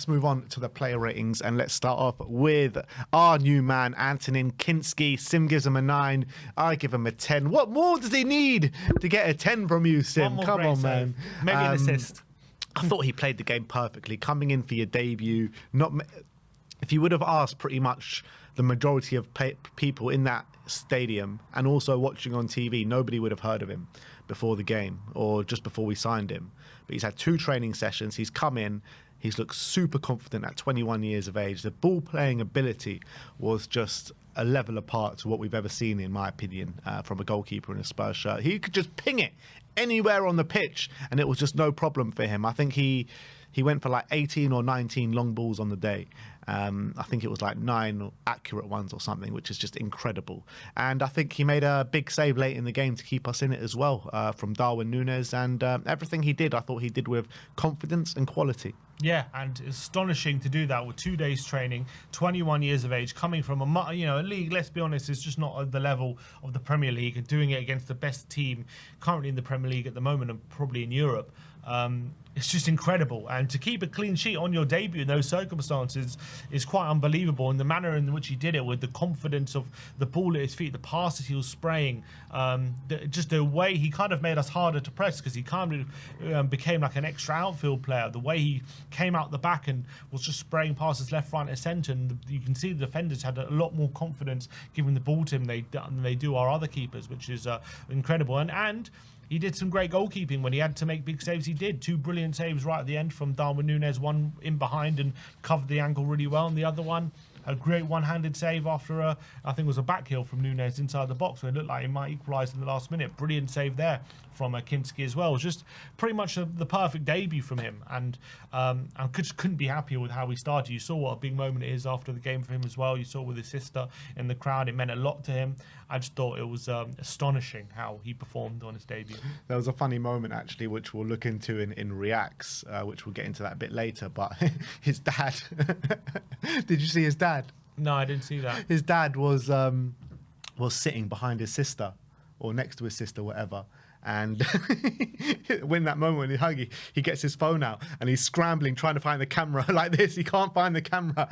Let's move on to the player ratings, and let's start off with our new man, Antonin Kinsky. Sim gives him a 9. I give him a 10. What more does he need to get a 10 from you, Sim? Come on, man. Maybe an assist. I thought he played the game perfectly. Coming in for your debut, if you would have asked pretty much the majority of people in that stadium and also watching on TV, nobody would have heard of him before the game or just before we signed him. But he's had 2 training sessions. He's come in. He's looked super confident at 21 years of age. The ball playing ability was just a level apart to what we've ever seen, in my opinion, from a goalkeeper in a Spurs shirt. He could just ping it anywhere on the pitch and it was just no problem for him. I think he went for like 18 or 19 long balls on the day. I think it was like 9 accurate ones or something, which is just incredible. And I think he made a big save late in the game to keep us in it as well, from Darwin Núñez. And everything he did, I thought he did with confidence and quality. Yeah, and it's astonishing to do that with 2 days training, 21 years of age, coming from a league, let's be honest, is just not at the level of the Premier League, and doing it against the best team currently in the Premier League at the moment and probably in Europe. It's just incredible, and to keep a clean sheet on your debut in those circumstances is quite unbelievable. And the manner in which he did it, with the confidence of the ball at his feet, the passes he was spraying, just the way he kind of made us harder to press, because he kind of became like an extra outfield player. The way he came out the back and was just spraying passes left, right and centre, and you can see the defenders had a lot more confidence giving the ball to him than they do our other keepers, which is incredible. And he did some great goalkeeping when he had to make big saves. He did 2 brilliant saves right at the end from Darwin Núñez, one in behind and covered the angle really well, and the other one, a great one-handed save after I think it was a back heel from Núñez inside the box, so it looked like he might equalise in the last minute. Brilliant save there from Kinsky as well. It was just pretty much the perfect debut from him, and I just couldn't be happier with how he started. You saw what a big moment it is after the game for him as well. You saw with his sister in the crowd, it meant a lot to him. I just thought it was astonishing how he performed on his debut. There was a funny moment, actually, which we'll look into in Reacts, which we'll get into that a bit later, but his dad, did you see his dad? No, I didn't see that. His dad was sitting behind his sister, or next to his sister, whatever. And when that moment when he hug, he gets his phone out and he's scrambling, trying to find the camera like this. He can't find the camera.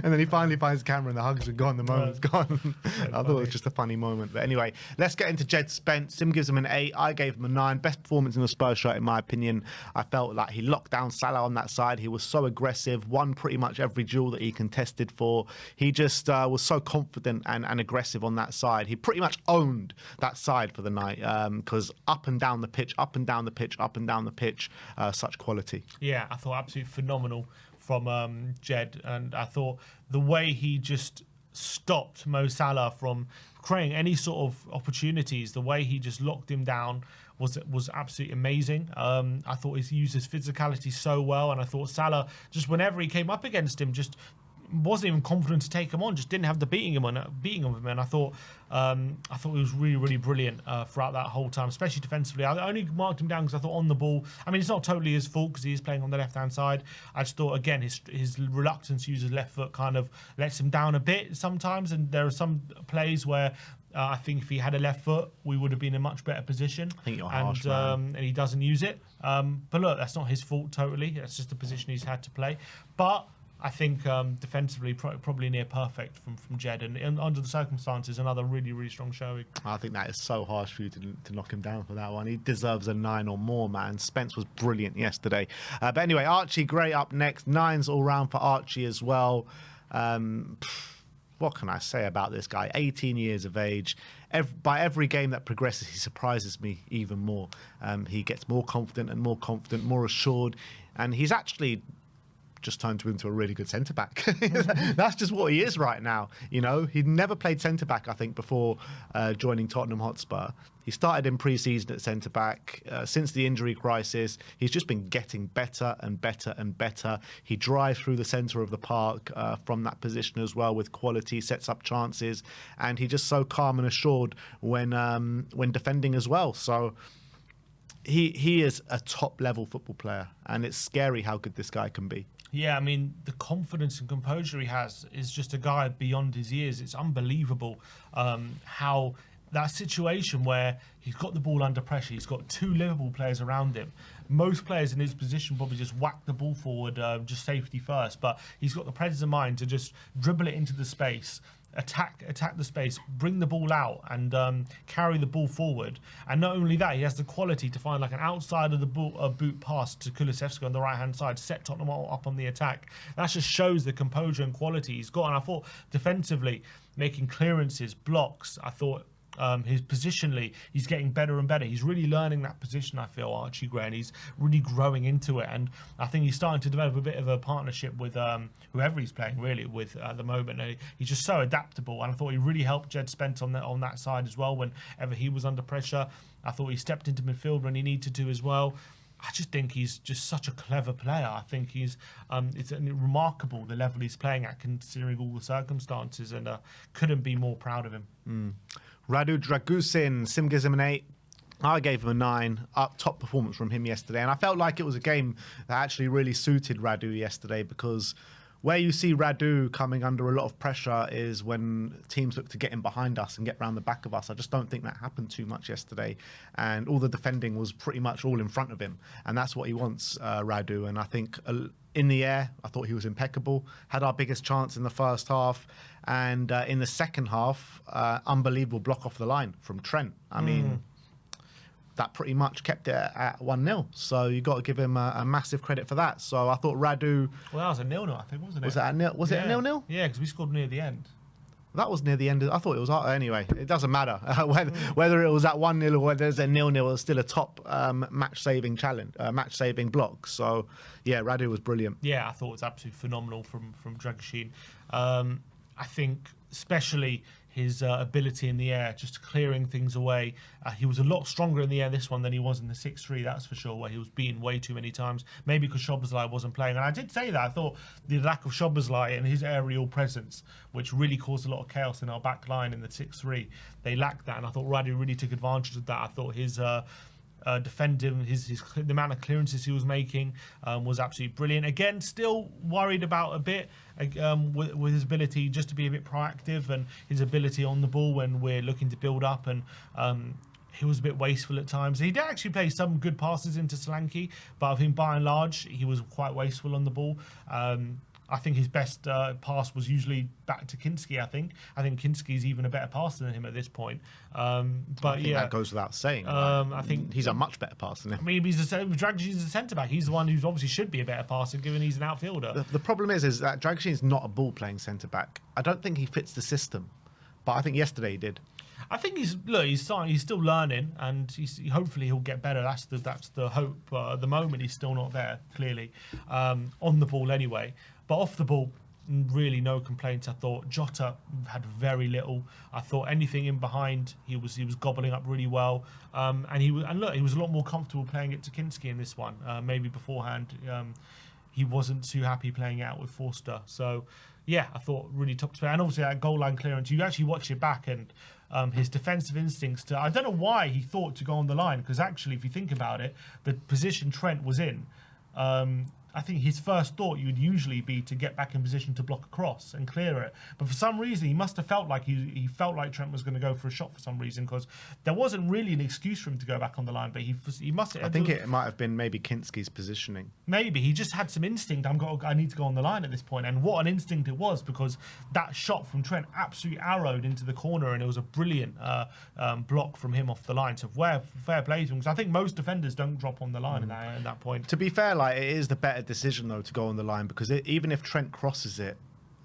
And then he finally finds the camera and the hugs are gone. The moment's gone. I thought it was just a funny moment. But anyway, let's get into Jed Spence. Sim gives him an 8. I gave him a 9. Best performance in the Spurs shirt, in my opinion. I felt like he locked down Salah on that side. He was so aggressive, won pretty much every duel that he contested for. He just was so confident and aggressive on that side. He pretty much owned that side for the night, because up and down the pitch, such quality. Yeah, I thought absolutely phenomenal from Jed, and I thought the way he just stopped Mo Salah from creating any sort of opportunities, the way he just locked him down was absolutely amazing. I thought he used his physicality so well, and I thought Salah, just whenever he came up against him, just wasn't even confident to take him on, just didn't have the beating of him, and I thought he was really, really brilliant throughout that whole time, especially defensively. I only marked him down because I thought on the ball, I mean, it's not totally his fault because he is playing on the left-hand side. I just thought, again, his reluctance to use his left foot kind of lets him down a bit sometimes, and there are some plays where I think if he had a left foot, we would have been in a much better position. I think you're harsh, man. And he doesn't use it. But look, that's not his fault totally. That's just the position he's had to play. But I think defensively, probably near perfect from Jed, and under the circumstances, another really, really strong showing. I think that is so harsh for you to knock him down for that one. He deserves a 9 or more, man. Spence was brilliant yesterday. But anyway, Archie Gray up next. 9s all round for Archie as well. What can I say about this guy? 18 years of age. By every game that progresses, he surprises me even more. He gets more confident, more assured, and he's actually just turned into a really good centre-back. That's just what he is right now. You know, he'd never played centre-back, I think, before joining Tottenham Hotspur. He started in pre-season at centre-back. Since the injury crisis, he's just been getting better and better and better. He drives through the centre of the park from that position as well with quality, sets up chances, and he's just so calm and assured when defending as well. So he is a top-level football player, and it's scary how good this guy can be. Yeah, I mean, the confidence and composure he has is just a guy beyond his years. It's unbelievable how that situation where he's got the ball under pressure, he's got 2 Liverpool players around him, most players in his position probably just whack the ball forward, just safety first. But he's got the presence of mind to just dribble it into the space, attack the space, bring the ball out, and carry the ball forward. And not only that, he has the quality to find like an outside of the boot pass to Kulusevski on the right hand side, set Tottenham up on the attack. That just shows the composure and quality he's got. And I thought defensively, making clearances, blocks, I thought his positionally, he's getting better and better. He's really learning that position, I feel, Archie Gray, and he's really growing into it. And I think he's starting to develop a bit of a partnership with whoever he's playing, really, with at the moment. And he's just so adaptable, and I thought he really helped Jed Spence on that side as well whenever he was under pressure. I thought he stepped into midfield when he needed to as well. I just think he's just such a clever player. I think he's it's remarkable the level he's playing at, considering all the circumstances, and couldn't be more proud of him. Radu Dragusin, Sim gives him an 8. I gave him a 9. Top performance from him yesterday. And I felt like it was a game that actually really suited Radu yesterday, because where you see Radu coming under a lot of pressure is when teams look to get in behind us and get round the back of us. I just don't think that happened too much yesterday. And all the defending was pretty much all in front of him. And that's what he wants, Radu. And I think in the air, I thought he was impeccable. Had our biggest chance in the first half. And in the second half, unbelievable block off the line from Trent. I mean, that pretty much kept it at 1-0. So you got to give him a massive credit for that. So I thought Radu... Well, that was a 0-0, I think, wasn't it? Was that a nil? Was it a 0-0? Yeah, because we scored near the end. That was near the end. I thought it was... Anyway, it doesn't matter. Whether it was at 1-0 or whether it's a 0-0, it's still a top match-saving challenge, match-saving block. So, yeah, Radu was brilliant. Yeah, I thought it was absolutely phenomenal from Dragusin. I think especially his ability in the air, just clearing things away. He was a lot stronger in the air this one than he was in the 6-3, that's for sure, where he was beaten way too many times. Maybe because Szoboszlai wasn't playing. And I did say that. I thought the lack of Szoboszlai and his aerial presence, which really caused a lot of chaos in our back line in the 6-3, they lacked that. And I thought Radu really took advantage of that. I thought his... defending the amount of clearances he was making was absolutely brilliant. Again, still worried about a bit with his ability just to be a bit proactive and his ability on the ball when we're looking to build up, and he was a bit wasteful at times. He did actually play some good passes into Solanke, but I think by and large he was quite wasteful on the ball. I think his best pass was usually back to Kinsky. I think Kinsky's even a better passer than him at this point. But I think that goes without saying. I think he's a much better passer than him. I mean, Dragusin's a centre back. He's the one who obviously should be a better passer, given he's an outfielder. The problem is that Dragusin's not a ball playing centre back. I don't think he fits the system, but I think yesterday he did. I think he's still learning, and hopefully he'll get better. That's the hope. At the moment, he's still not there, clearly, on the ball anyway. But off the ball, really no complaints. I thought Jota had very little. I thought anything in behind, he was gobbling up really well. And he was a lot more comfortable playing it to Kinsky in this one. Maybe beforehand, he wasn't too happy playing out with Forster. So yeah, I thought really top play. And obviously that goal line clearance, you actually watch it back, and his defensive instincts I don't know why he thought to go on the line, because actually if you think about it, the position Trent was in, I think his first thought would usually be to get back in position to block a cross and clear it. But for some reason, he must have felt like he felt like Trent was going to go for a shot for some reason, because there wasn't really an excuse for him to go back on the line. But he must have... I think it might have been maybe Kinsky's positioning. Maybe. He just had some instinct. I need to go on the line at this point. And what an instinct it was, because that shot from Trent absolutely arrowed into the corner, and it was a brilliant block from him off the line. So fair play to him, because I think most defenders don't drop on the line in that point. To be fair, like, it is the better decision though to go on the line, because even if Trent crosses it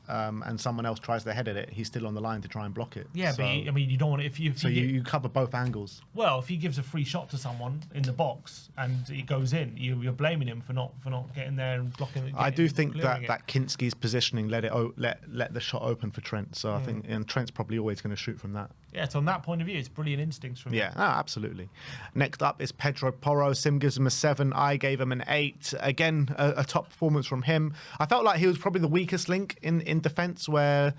and someone else tries to head at it, he's still on the line to try and block it. Yeah, so, but you don't want it you cover both angles. Well, if he gives a free shot to someone in the box and it goes in, you're blaming him for not getting there and blocking it. I do think that Kinsky's positioning let the shot open for Trent. So I think, and Trent's probably always going to shoot from that. Yeah, so on that point of view, it's brilliant instincts from him. Yeah, absolutely. Next up is Pedro Porro. Sim gives him a 7. I gave him an 8. Again, a top performance from him. I felt like he was probably the weakest link in defence, where,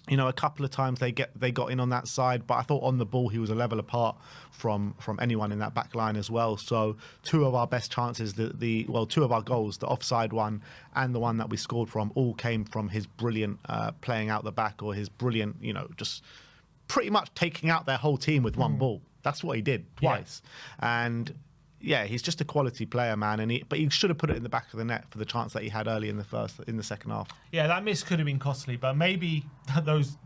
you know, a couple of times they got in on that side, but I thought on the ball he was a level apart from anyone in that back line as well. So 2 of our best chances, 2 of our goals, the offside one and the one that we scored from, all came from his brilliant playing out the back, or his brilliant, you know, just pretty much taking out their whole team with one ball. That's what he did twice. Yeah. And yeah, he's just a quality player, man. But he should have put it in the back of the net for the chance that he had early in the second half. Yeah, that miss could have been costly, but maybe those,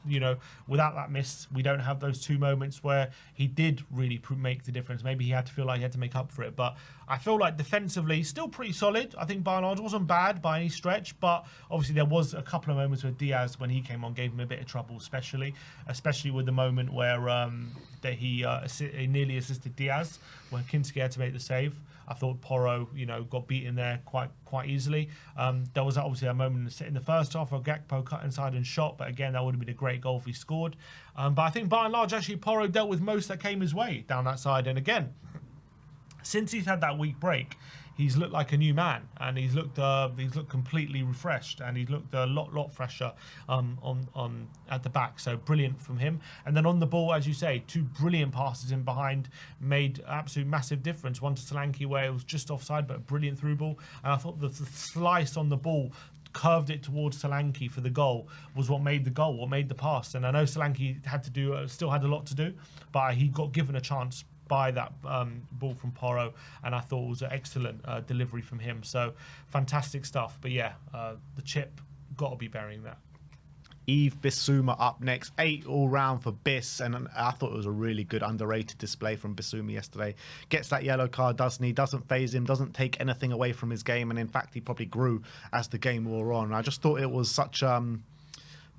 without that miss, we don't have those two moments where he did really make the difference. Maybe he had to feel like he had to make up for it. But I feel like defensively, still pretty solid. I think by and large wasn't bad by any stretch, but obviously there was a couple of moments where Diaz, when he came on, gave him a bit of trouble, especially with the moment where that he nearly assisted Diaz when Kinsky had to make the save. I thought Porro, got beaten there quite easily. There was obviously a moment in the first half where Gakpo cut inside and shot, but again, that would have been a great goal if he scored. But I think by and large, actually, Porro dealt with most that came his way down that side. And again, since he's had that week break, he's looked like a new man, and he's looked completely refreshed, and he's looked a lot fresher on at the back. So brilliant from him. And then on the ball, as you say, two brilliant passes in behind made absolute massive difference. One to Solanke where it was just offside, but a brilliant through ball. And I thought the slice on the ball, curved it towards Solanke for the goal, was what made the goal, what made the pass. And I know Solanke still had a lot to do, but he got given a chance by that ball from Porro, and I thought it was an excellent delivery from him. So fantastic stuff. But yeah, the chip got to be burying that. Yves Bissouma up next, 8 all round for Bis, and I thought it was a really good underrated display from Bissouma yesterday. Gets that yellow card, doesn't he? Doesn't faze him, doesn't take anything away from his game, and in fact he probably grew as the game wore on. I just thought it was such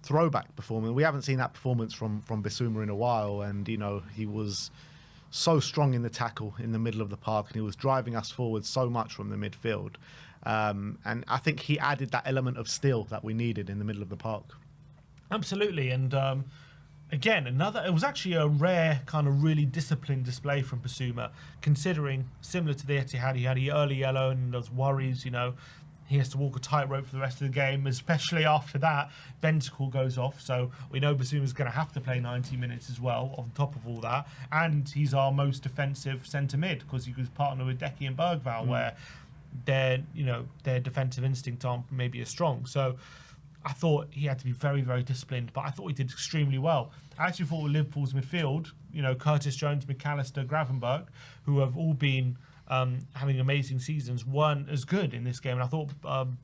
throwback performance. We haven't seen that performance from Bissouma in a while, and he was so strong in the tackle in the middle of the park, and he was driving us forward so much from the midfield. And I think he added that element of steel that we needed in the middle of the park. Absolutely. And again, it was actually a rare kind of really disciplined display from Bissouma, considering similar to the Etihad, he had an early yellow and those worries, he has to walk a tightrope for the rest of the game, especially after that. Bentacle goes off, so we know Bissouma's going to have to play 90 minutes as well, on top of all that. And he's our most defensive centre mid, because he was partnered with Decky and Bergvall, where their defensive instinct aren't maybe as strong. So I thought he had to be very, very disciplined, but I thought he did extremely well. I actually thought with Liverpool's midfield, Curtis Jones, McAllister, Gravenberch, who have all been having amazing seasons, weren't as good in this game. And I thought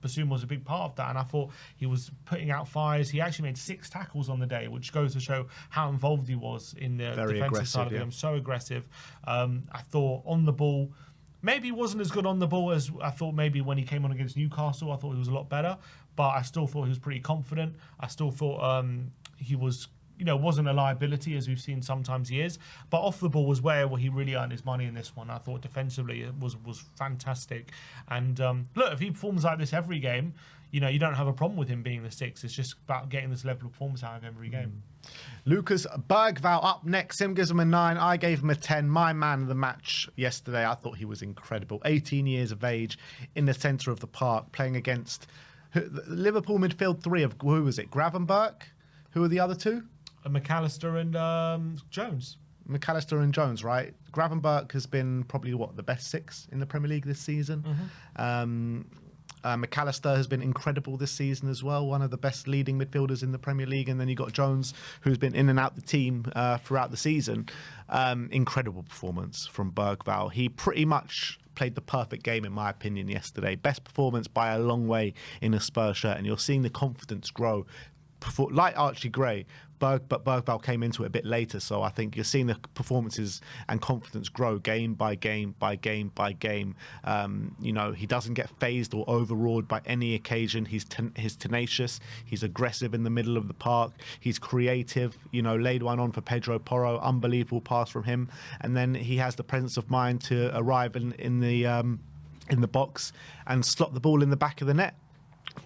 Bissouma was a big part of that. And I thought he was putting out fires. He actually made 6 tackles on the day, which goes to show how involved he was in the defensive side of the game. So aggressive. I thought on the ball, maybe he wasn't as good on the ball as I thought maybe when he came on against Newcastle. I thought he was a lot better. But I still thought he was pretty confident. I still thought he was... wasn't a liability as we've seen sometimes he is. But off the ball was where he really earned his money in this one. I thought defensively it was fantastic. And look, if he performs like this every game, you don't have a problem with him being the 6. It's just about getting this level of performance out of every game. Lucas Bergvall up next. Sim gives him a 9. I gave him a 10. My man of the match yesterday. I thought he was incredible. 18 years of age in the centre of the park, playing against Liverpool midfield 3 of, who was it? Gravenberch? Who were the other 2? McAllister and Jones. McAllister and Jones, right? Gravenberch has been probably, the best 6 in the Premier League this season. McAllister has been incredible this season as well, one of the best leading midfielders in the Premier League. And then you got Jones, who's been in and out the team throughout the season. Incredible performance from Bergvall. He pretty much played the perfect game, in my opinion, yesterday. Best performance by a long way in a Spurs shirt, and you're seeing the confidence grow. Like Archie Gray, but Bergvall came into it a bit later, so I think you're seeing the performances and confidence grow game by game by game by game. He doesn't get phased or overawed by any occasion. He's tenacious. He's aggressive in the middle of the park. He's creative. Laid one on for Pedro Porro. Unbelievable pass from him, and then he has the presence of mind to arrive in the box and slot the ball in the back of the net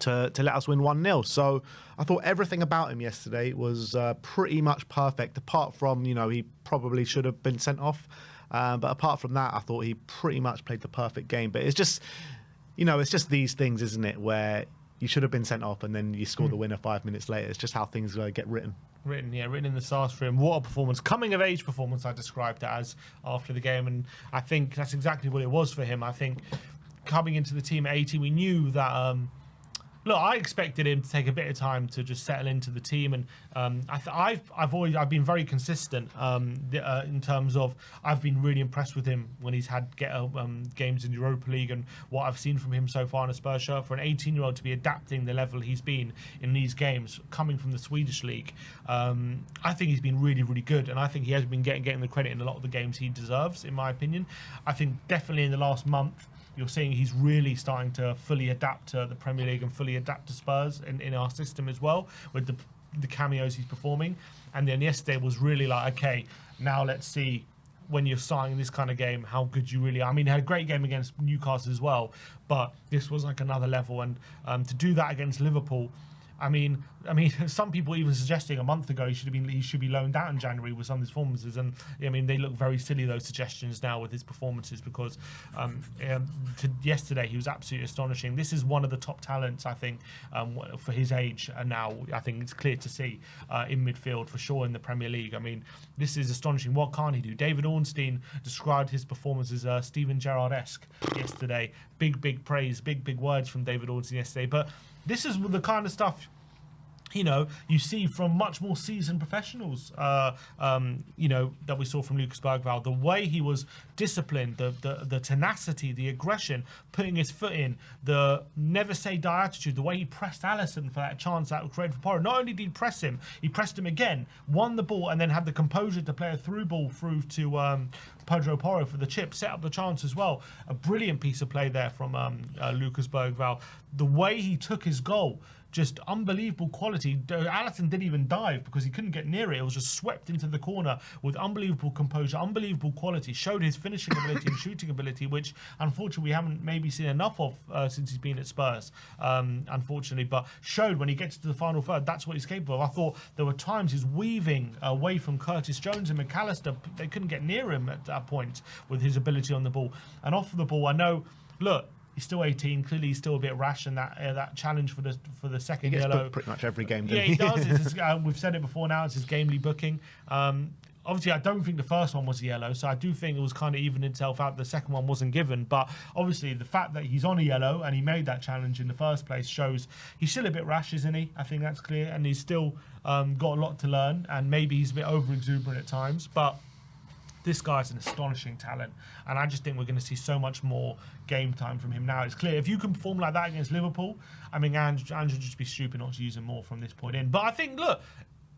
to let us win 1-0. So I thought everything about him yesterday was pretty much perfect, apart from, he probably should have been sent off. But apart from that, I thought he pretty much played the perfect game. But it's just, it's just these things, isn't it, where you should have been sent off and then you score the winner 5 minutes later. It's just how things get written. Written in the stars for him. What a performance. Coming of age performance, I described it as after the game. And I think that's exactly what it was for him. I think coming into the team at 18, we knew that... look, I expected him to take a bit of time to just settle into the team, and I've been very consistent in terms of I've been really impressed with him when he's had games in the Europa League, and what I've seen from him so far in a Spurs shirt. For an 18-year-old to be adapting the level he's been in these games, coming from the Swedish league, I think he's been really, really good, and I think he has been getting the credit in a lot of the games he deserves, in my opinion. I think definitely in the last month, you're seeing he's really starting to fully adapt to the Premier League and fully adapt to Spurs in our system as well, with the cameos he's performing. And then yesterday was really like, okay, now let's see, when you're starting this kind of game, how good you really are. I mean, he had a great game against Newcastle as well, but this was like another level. And to do that against Liverpool, I mean, some people even suggesting a month ago he should be loaned out in January with some of his performances, and I mean they look very silly, those suggestions now with his performances, because yesterday he was absolutely astonishing. This is one of the top talents, I think, for his age, and now I think it's clear to see in midfield for sure in the Premier League. I mean, this is astonishing. What can't he do? David Ornstein described his performance as Steven Gerrard-esque yesterday. Big praise, big words from David Ornstein yesterday. But this is the kind of stuff, you see from much more seasoned professionals, that we saw from Lucas Bergvall. The way he was disciplined, the tenacity, the aggression, putting his foot in, the never say die attitude, the way he pressed Alisson for that chance that was created for Porro. Not only did he press him, he pressed him again, won the ball, and then had the composure to play a through ball through to Pedro Porro for the chip, set up the chance as well. A brilliant piece of play there from Lucas Bergvall. The way he took his goal, just unbelievable quality. Alisson didn't even dive because he couldn't get near it. It was just swept into the corner with unbelievable composure, unbelievable quality. Showed his finishing ability and shooting ability, which unfortunately we haven't maybe seen enough of since he's been at Spurs, unfortunately. But showed when he gets to the final third, that's what he's capable of. I thought there were times he's weaving away from Curtis Jones and McAllister. They couldn't get near him at that point with his ability on the ball. And off the ball, I know, look, he's still 18. Clearly, he's still a bit rash in that challenge for the second he gets yellow. booked pretty much every game. Yeah, he does. We've said it before. Now it's his gamely booking. Obviously, I don't think the first one was a yellow, so I do think it was kind of evened itself out. The second one wasn't given, but obviously the fact that he's on a yellow and he made that challenge in the first place shows he's still a bit rash, isn't he? I think that's clear, and he's still got a lot to learn, and maybe he's a bit over exuberant at times, but this guy's an astonishing talent, and I just think we're going to see so much more game time from him now. It's clear if you can perform like that against Liverpool, I mean, Ange would just be stupid not to use him more from this point in. But I think, look,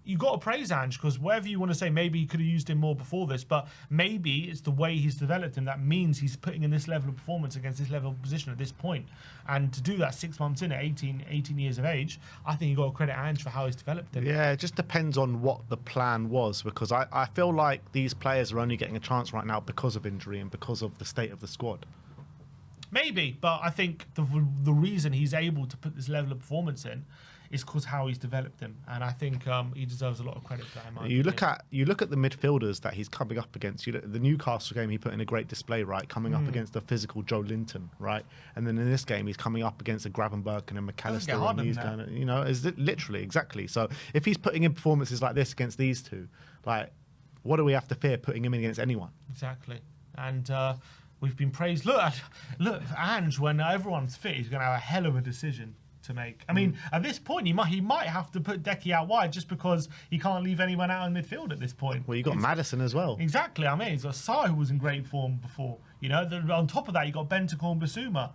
you got to praise Ange, because whatever you want to say, maybe he could have used him more before this, but maybe it's the way he's developed him that means he's putting in this level of performance against this level of position at this point. And to do that 6 months in at 18 years of age, I think you got to credit Ange for how he's developed him. Yeah, it just depends on what the plan was, because I feel like these players are only getting a chance right now because of injury and because of the state of the squad. Maybe, but I think the reason he's able to put this level of performance in is because how he's developed him, and I think he deserves a lot of credit for that. You look at the midfielders that he's coming up against. The Newcastle game, he put in a great display, right? Coming up against the physical Joe Linton, right? And then in this game, he's coming up against a Gravenberch and a McAllister, and he's going, is it literally exactly? So if he's putting in performances like this against these two, like, what do we have to fear putting him in against anyone? Exactly, and we've been praised. Look, Ange, when everyone's fit, he's going to have a hell of a decision to make. I mean, at this point, he might have to put Decky out wide just because he can't leave anyone out in midfield at this point. Well, you got Maddison as well. Exactly. I mean, he's got Sarr, who was in great form before. On top of that, you got Bentancur and Bissouma,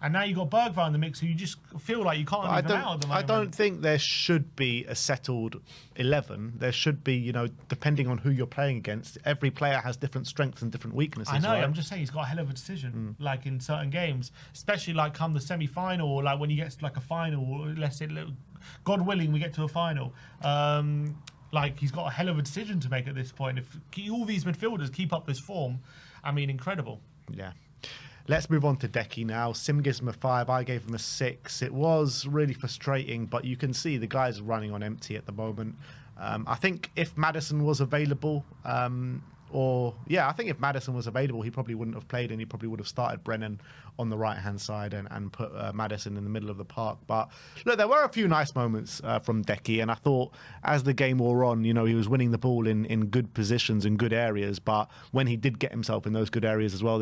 and now you got Bergvall in the mix, who you just feel like you can't leave them out at the moment. I don't think there should be a settled 11. There should be, depending on who you're playing against, every player has different strengths and different weaknesses. I know. Right? I'm just saying he's got a hell of a decision, like in certain games, especially like come the semi-final, or like when you get to like a final, or let's say, God willing, we get to a final. Like he's got a hell of a decision to make at this point. If all these midfielders keep up this form, I mean, incredible. Yeah. Let's move on to Decky now. Sim gives him a 5. I gave him a 6. It was really frustrating, but you can see the guy's running on empty at the moment. I think if Maddison was available I think if Maddison was available, he probably wouldn't have played, and he probably would have started Brennan on the right-hand side and put Maddison in the middle of the park. But look, there were a few nice moments from Decky, and I thought as the game wore on, he was winning the ball in good positions and good areas. But when he did get himself in those good areas as well,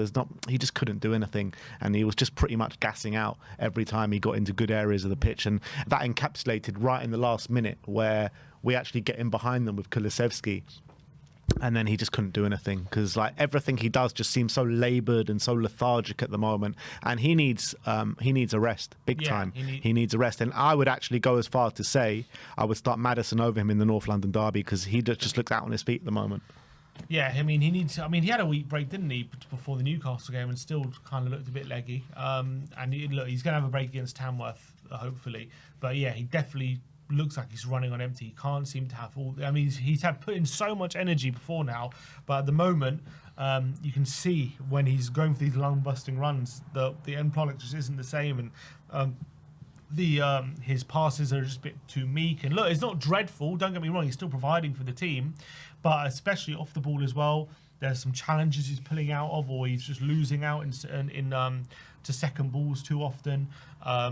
he just couldn't do anything, and he was just pretty much gassing out every time he got into good areas of the pitch, and that encapsulated right in the last minute where we actually get in behind them with Kulusevski. And then he just couldn't do anything because everything he does just seems so laboured and so lethargic at the moment. And he needs a rest, big time. He needs a rest. And I would actually go as far to say I would start Maddison over him in the North London derby because he just looks out on his feet at the moment. Yeah, he had a week break, didn't he, before the Newcastle game, and still kind of looked a bit leggy. And he's going to have a break against Tamworth, hopefully. But yeah, he definitely looks like he's running on empty. He can't seem to have all. He's had put in so much energy before now, but at the moment, you can see when he's going for these lung-busting runs, the end product just isn't the same, and his passes are just a bit too meek. And look, it's not dreadful. Don't get me wrong. He's still providing for the team, but especially off the ball as well. There's some challenges he's pulling out of, or he's just losing out to second balls too often. I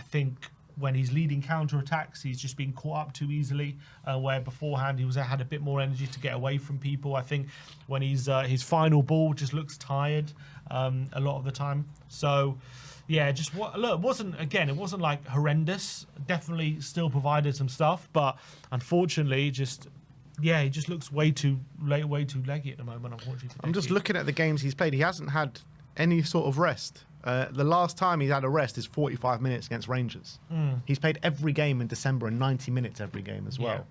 think when he's leading counter-attacks, he's just been caught up too easily, where beforehand he had a bit more energy to get away from people. I think when his final ball just looks tired a lot of the time. So, yeah, it wasn't like horrendous. Definitely still provided some stuff, but unfortunately, he just looks way too leggy at the moment, unfortunately. I'm just looking at the games he's played. He hasn't had any sort of rest. The last time he's had a rest is 45 minutes against Rangers. He's played every game in December and 90 minutes every game as well.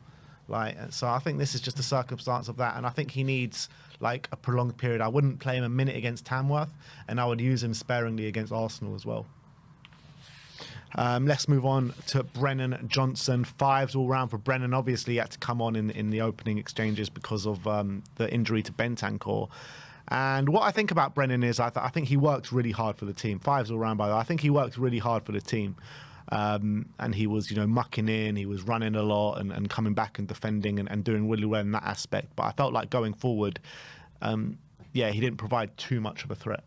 So I think this is just a circumstance of that, and I think he needs a prolonged period. I wouldn't play him a minute against Tamworth, and I would use him sparingly against Arsenal as well. Let's move on to Brennan Johnson. 5s all round for Brennan. Obviously, he had to come on in the opening exchanges because of the injury to Bentancur. And what I think about Brennan is I think he works really hard for the team. 5s all round, by the way. I think he works really hard for the team. And he was, mucking in, he was running a lot and coming back and defending and doing really well in that aspect. But I felt like going forward, he didn't provide too much of a threat.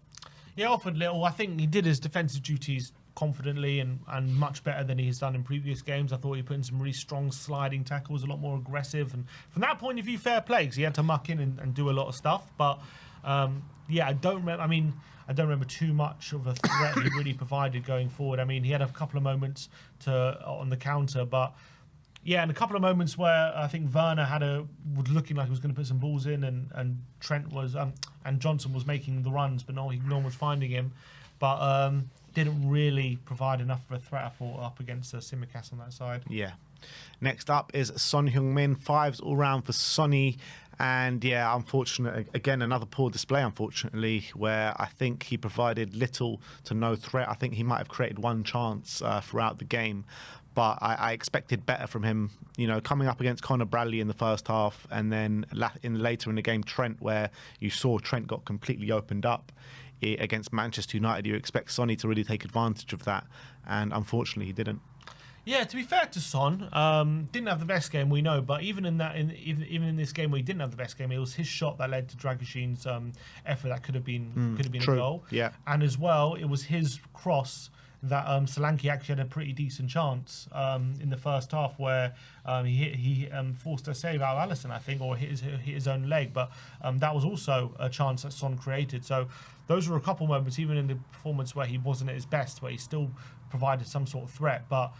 Yeah, offered little. I think he did his defensive duties confidently and much better than he has done in previous games. I thought he put in some really strong sliding tackles, a lot more aggressive. And from that point of view, fair play, because he had to muck in and do a lot of stuff. But I don't remember too much of a threat he really provided going forward. He had a couple of moments on the counter, but and a couple of moments where I think Werner was looking like he was going to put some balls in, and Trent was and Johnson was making the runs, but no one was finding him. But didn't really provide enough of a threat, I thought, up against Tsimikas on that side. Yeah. Next up is Son Heung-min. 5s all round for Sonny. And unfortunate, again, another poor display, unfortunately, where I think he provided little to no threat. I think he might have created one chance throughout the game, but I expected better from him, coming up against Conor Bradley in the first half, and then later in the game, Trent, where you saw Trent got completely opened up against Manchester United. You expect Sonny to really take advantage of that, and unfortunately he didn't. Yeah, to be fair to Son, didn't have the best game, we know, but even in this game where he didn't have the best game, it was his shot that led to Dragusin's effort that could have been true. a goal. Yeah, and as well, it was his cross that Solanke actually had a pretty decent chance in the first half, where he forced a save out of Alisson, I think, or hit his own leg. But that was also a chance that Son created. So those were a couple moments, even in the performance where he wasn't at his best, where he still provided some sort of threat. But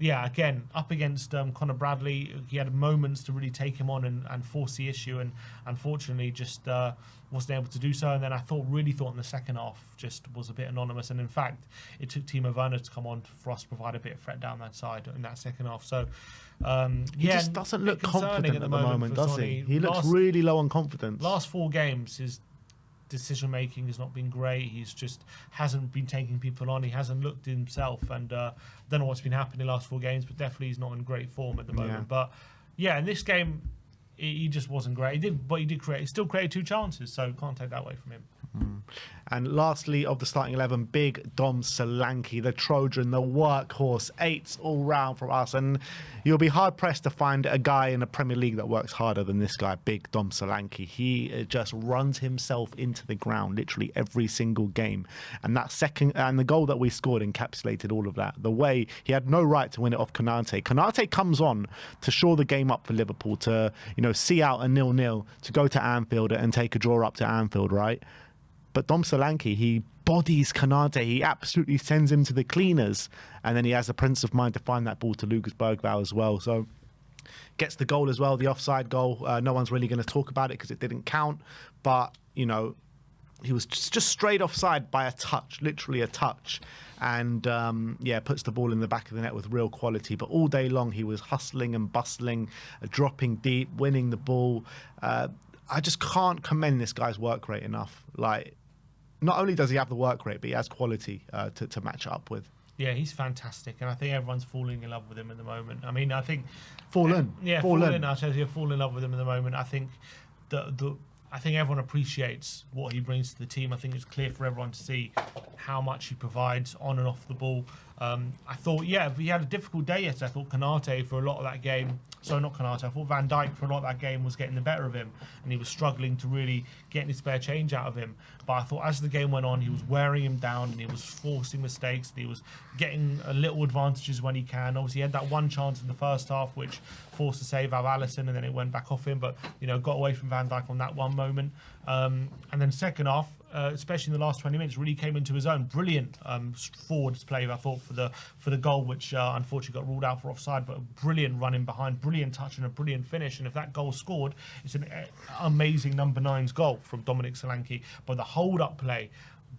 yeah, again, up against Conor Bradley, he had moments to really take him on and force the issue, and unfortunately just wasn't able to do so. And then I really thought in the second half just was a bit anonymous. And in fact, it took Timo Werner to come on for us to provide a bit of threat down that side in that second half. So he just doesn't look confident at the moment, does he? He looks really low on confidence. Last 4 games, his decision making has not been great. He's just hasn't been taking people on. He hasn't looked himself, and don't know what's been happening in the last 4 games, but definitely he's not in great form at the moment. But yeah, in this game, he just wasn't great. He did, but he still created 2 chances, so can't take that away from him. And lastly, of the starting 11, big Dom Solanke, the Trojan, the workhorse, 8s all round from us. And you'll be hard pressed to find a guy in the Premier League that works harder than this guy, big Dom Solanke. He just runs himself into the ground literally every single game. And the goal that we scored encapsulated all of that. The way he had no right to win it off Konate. Konate comes on to shore the game up for Liverpool, to see out a 0-0, to go to Anfield and take a draw up to Anfield, right? But Dom Solanke, he bodies Konate. He absolutely sends him to the cleaners. And then he has the presence of mind to find that ball to Lucas Bergvall as well. So gets the goal as well, the offside goal. No one's really going to talk about it because it didn't count. But, he was just straight offside by a touch, literally a touch. And, puts the ball in the back of the net with real quality. But all day long, he was hustling and bustling, dropping deep, winning the ball. I just can't commend this guy's work rate enough. Like, not only does he have the work rate, but he has quality to match up with. Yeah, he's fantastic, and I think everyone's falling in love with him at the moment. I mean, I think fallen. I suppose you fall in love with him at the moment. I think I think everyone appreciates what he brings to the team. I think it's clear for everyone to see how much he provides on and off the ball. I thought, he had a difficult day yesterday. I thought Konate for a lot of that game. Sorry, not Konate. I thought Van Dijk for a lot of that game was getting the better of him, and he was struggling to really get any spare change out of him. But I thought as the game went on, he was wearing him down, and he was forcing mistakes, and he was getting little advantages when he can. Obviously, he had that one chance in the first half, which forced a save out of Alisson, and then it went back off him. But got away from Van Dijk on that one moment. And then second half, especially in the last 20 minutes, really came into his own. Brilliant forwards play, I thought, for the goal, which unfortunately got ruled out for offside. But a brilliant running behind, brilliant touch, and a brilliant finish. And if that goal scored, it's an amazing number 9's goal from Dominic Solanke. But the hold-up play,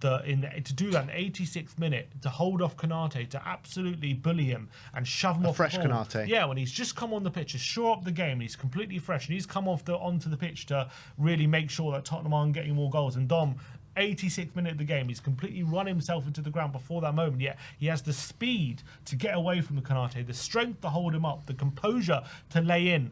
to do that in the 86th minute, to hold off Konate, to absolutely bully him and shove him off fresh the ball. Konate. Yeah, when he's just come on the pitch to shore up the game, he's completely fresh, and he's come onto the pitch to really make sure that Tottenham aren't getting more goals. And Dom, 86th minute of the game, he's completely run himself into the ground before that moment. Yet he has the speed to get away from the Konate, the strength to hold him up, the composure to lay in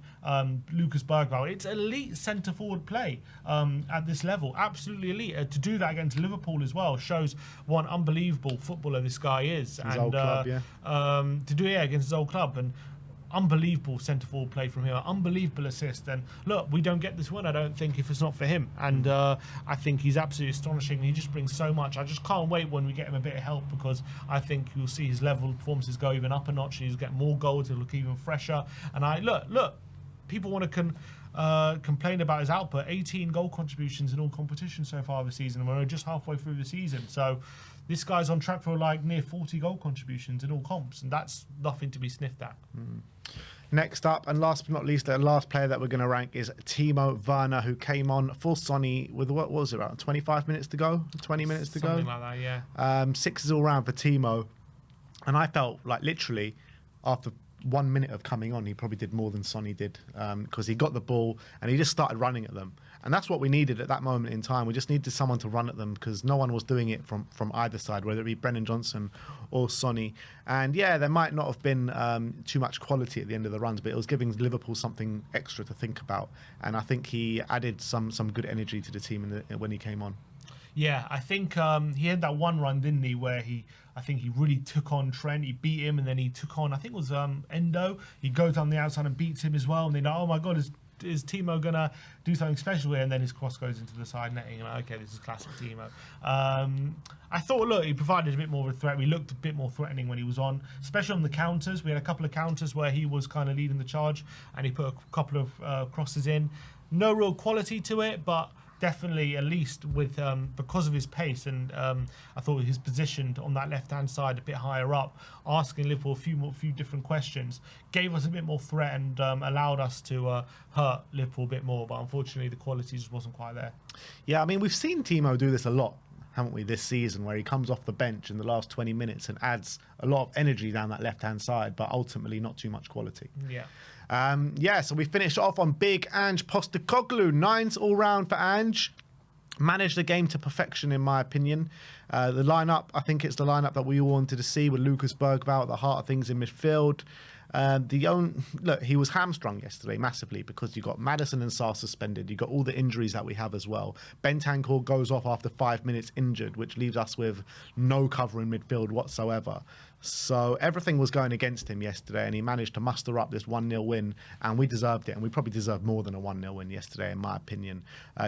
Lucas Bergvall. It's elite centre forward play at this level, absolutely elite. To do that against Liverpool as well shows what an unbelievable footballer this guy is. His old club, yeah. To do it against his old club, and unbelievable centre-forward play from him, unbelievable assist. And look, we don't get this one, I don't think, if it's not for him. And I think he's absolutely astonishing. He just brings so much. I just can't wait when we get him a bit of help, because I think you'll see his level of performances go even up a notch, and he'll get more goals, he'll look even fresher. And look, people want to complain about his output. 18 goal contributions in all competitions so far this season, and we're just halfway through the season. So this guy's on track for near 40 goal contributions in all comps, and that's nothing to be sniffed at. Next up, and last but not least, the last player that we're going to rank is Timo Werner, who came on for Sonny with, what was it, around 25 minutes to go? 20 minutes to go? Something like that, yeah. 6s all round for Timo. And I felt like literally after 1 minute of coming on, he probably did more than Sonny did, because he got the ball and he just started running at them. And that's what we needed at that moment in time. We just needed someone to run at them, because no one was doing it from either side, whether it be Brennan Johnson or Sonny. And yeah, there might not have been too much quality at the end of the runs, but it was giving Liverpool something extra to think about. And I think he added some good energy to the team when he came on. Yeah, I think he had that one run, didn't he, where I think he really took on Trent. He beat him, and then he took on, I think it was Endo. He goes down the outside and beats him as well. And they're like, oh my God, is Timo going to do something special here? And then his cross goes into the side netting. And okay, this is classic Timo. I thought, look, he provided a bit more of a threat. We looked a bit more threatening when he was on, especially on the counters. We had a couple of counters where he was kind of leading the charge, and he put a couple of crosses in. No real quality to it, but definitely, at least with because of his pace, and I thought his position on that left-hand side a bit higher up, asking Liverpool a few different questions, gave us a bit more threat and allowed us to hurt Liverpool a bit more. But unfortunately, the quality just wasn't quite there. Yeah, I mean, we've seen Timo do this a lot, haven't we, this season, where he comes off the bench in the last 20 minutes and adds a lot of energy down that left-hand side, but ultimately not too much quality. Yeah. So we finished off on big Ange Postecoglou. 9s all round for Ange. managed the game to perfection, in my opinion. The lineup, I think it's the lineup that we all wanted to see, with Lucas Bergvall at the heart of things in midfield. Look, he was hamstrung yesterday massively because you got Maddison and Sarr suspended. You got all the injuries that we have as well. Bentancur goes off after 5 minutes injured, which leaves us with no cover in midfield whatsoever. So everything was going against him yesterday, and he managed to muster up this 1-0 win, and we deserved it, and we probably deserved more than a 1-0 win yesterday, in my opinion.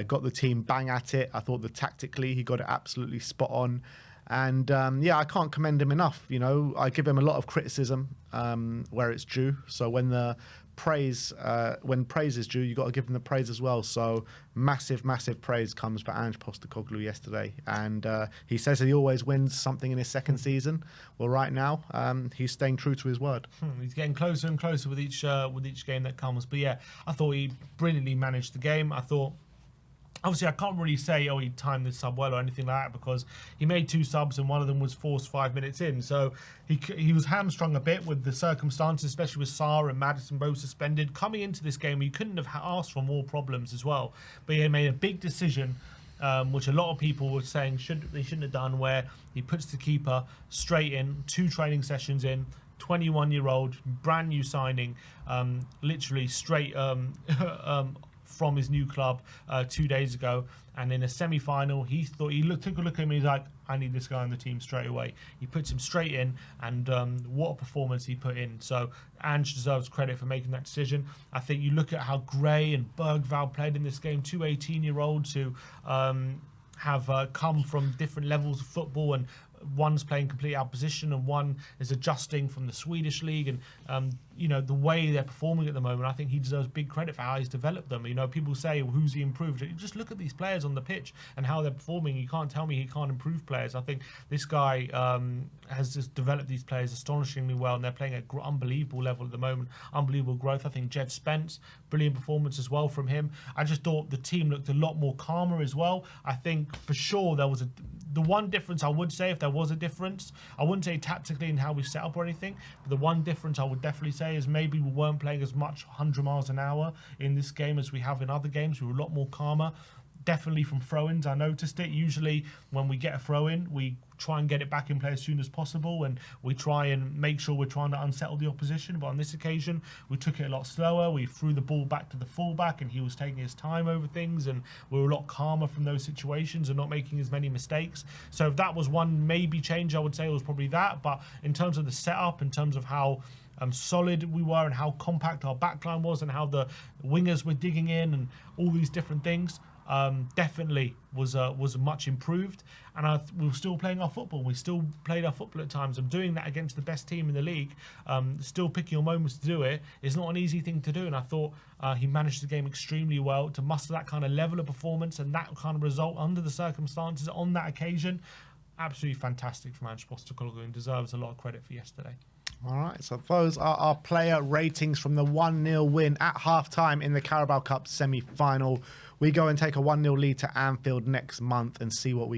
Got the team bang at it. I thought that tactically he got it absolutely spot on. And yeah, I can't commend him enough. You know, I give him a lot of criticism where it's due. So when praise is due, you got to give him the praise as well. So massive praise comes for Ange Postecoglou yesterday, and he says he always wins something in his second season. Well, right now he's staying true to his word. He's getting closer and closer with each game that comes. But yeah, I thought he brilliantly managed the game. I thought, obviously, I can't really say, oh, he timed the sub well or anything like that, because he made 2 subs and one of them was forced 5 minutes in. So he was hamstrung a bit with the circumstances, especially with Sarr and Maddison both suspended. Coming into this game, he couldn't have asked for more problems as well. But he made a big decision, which a lot of people were saying they shouldn't have done, where he puts the keeper straight in, 2 training sessions in, 21-year-old, brand new signing, literally straight from his new club 2 days ago, and in a semi-final he took a look at him and he's like, I need this guy on the team straight away. He puts him straight in, and what a performance he put in. So Ange deserves credit for making that decision. I think you look at how Gray and Bergvall played in this game, 2 18-year-olds who have come from different levels of football, and one's playing complete out of position and one is adjusting from the Swedish league, and you know, the way they're performing at the moment, I think he deserves big credit for how he's developed them. You know, people say, well, who's he improved? You just look at these players on the pitch and how they're performing. You can't tell me he can't improve players. I think this guy has just developed these players astonishingly well, and they're playing at unbelievable level at the moment. Unbelievable growth. I think Jed Spence, brilliant performance as well from him. I just thought the team looked a lot more calmer as well. I think for sure there was the one difference I would say, if there was a difference, I wouldn't say tactically in how we set up or anything, but the one difference I would definitely say is maybe we weren't playing as much 100 miles an hour in this game as we have in other games. We were a lot more calmer. Definitely from throw-ins, I noticed it. Usually when we get a throw-in, we try and get it back in play as soon as possible, and we try and make sure we're trying to unsettle the opposition. But on this occasion, we took it a lot slower. We threw the ball back to the fullback, and he was taking his time over things, and we were a lot calmer from those situations and not making as many mistakes. So if that was one maybe change, I would say it was probably that. But in terms of the setup, in terms of how solid we were and how compact our backline was and how the wingers were digging in and all these different things, definitely was much improved. And we were still playing our football. We still played our football at times. And doing that against the best team in the league, still picking your moments to do it, is not an easy thing to do. And I thought he managed the game extremely well to muster that kind of level of performance and that kind of result under the circumstances on that occasion. Absolutely fantastic from Ange Postecoglou, and deserves a lot of credit for yesterday. All right, so those are our player ratings from the 1-0 win at half-time in the Carabao Cup semi-final. We go and take a 1-0 lead to Anfield next month and see what we can